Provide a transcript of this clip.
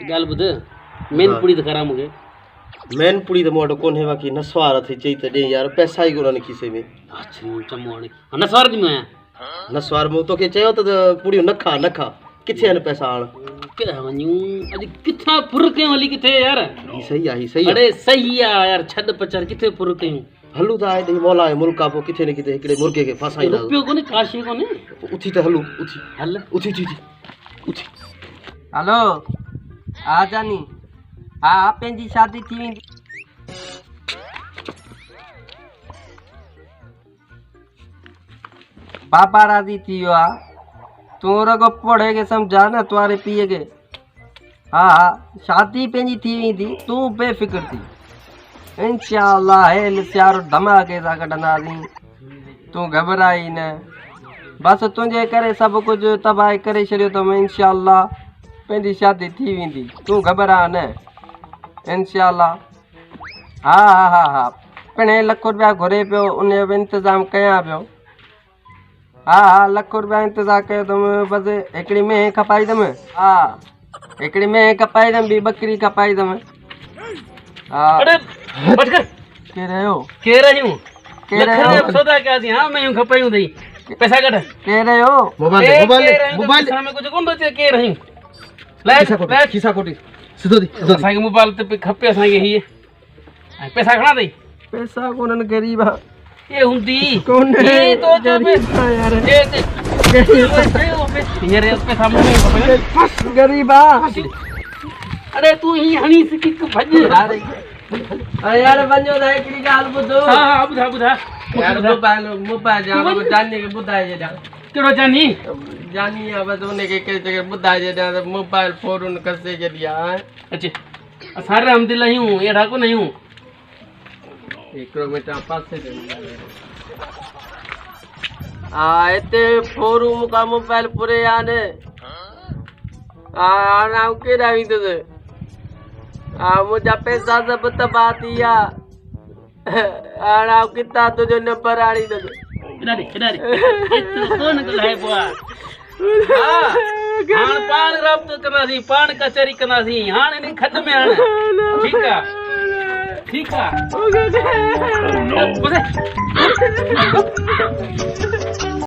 गाल बुध मेन पुड़ी तो करा मुके मेन पुड़ी तो मोटो कोन हेवा की नसवार थी चई त दे यार पैसा ही कोन खीसे में अच्छा चमोणी नसवार दी मैं नसवार में तो के चयो त पुड़ी नखा नखा किथे न पैसा आण के वणू अज किथा पुर के वाली किथे यार ही सही है अरे सही है यार छद पचर किथे पुर के हलू ता है मौला है मुल्का पो किथे न किथे एकड़े मुर्गे के फसाई दा रुपयो कोने काशी कोने उठी त हलू उठी हल उठी उठी उठी हेलो आ जानी हाँ पेंजी शादी थी वेंदी पापा राजी थी वियो आहे तू रगो पढ़े के समझा न तुम्हारे पीए के हाँ शादी पेंजी थी वेंदी तू बेफिक्र थी इंशाअल्लाह हेल सियारो धमाके सां कढंदासीं तू घबराई न बस तुंहिंजे करे सभु कुझु तबाही करे छॾियो अथमि इंशाअल्लाह पंहिंजी शादी थी वेंदी तू घबरा न इंशाअल्लाह हा हा हा हा पिणे लख रुपया घुरे पियो उन जो इंतज़ाम कयां पियो हा हा लख रुपया इंतज़ाम कयो अथमि बसि हिकिड़ी मेंह खपाईंदमि हा हिकिड़ी मेंह खपाईंदमि ॿी बकरी खपाईंदमि हा अरे बच कर के रहियो के रहियो के लख रहियो सौदा क्या थी हां मैं खपायूं थई पैसा कट के रहियो मोबाइल सामने कुछ कोन बचे के रही ले खिसा कोटी सिधो दी असांखे मोबाइल ते खपे असांखे हीअ ऐं पैसा खणा अथई पैसा कोन्हनि ग़रीब आहे ये हुंदी कोन ये तो जो यार ये पैसा मुझे खपे बस गरीब आहे अरे तू ही हणी सिकी भज अरे यार वञो त हिकिड़ी ॻाल्हि ॿुधो हां हां बुधा बुधा यार मोबाइल जाने के ॿुधाइजे ॾियां केड़ो जानी जानी आहे बसि उनखे कहिड़ी जॻह ॿुधाइजे ॾियां त मोबाइल फोन कसे के ॾियां अचे असां रहमदिल्ला आहियूं अहिड़ा कोन आहियूं हिकिड़ो मिंट पासे ते हा हिते फोरू मूंखां मोबाइल पुरे आहिनि हा हाणे आउं केॾां वेंदुसि हा मुंहिंजा पैसा सभु तबाह थी विया हाणे आउं किथां तुंहिंजो नंबर आणींदुसि इडारे एतिरो कोन ॻाल्हाए पोइ हा हाणे पाण राब्तो कंदासीं पाण कचहरी कंदासीं हाणे इन खत में हाणे ठीकु आहे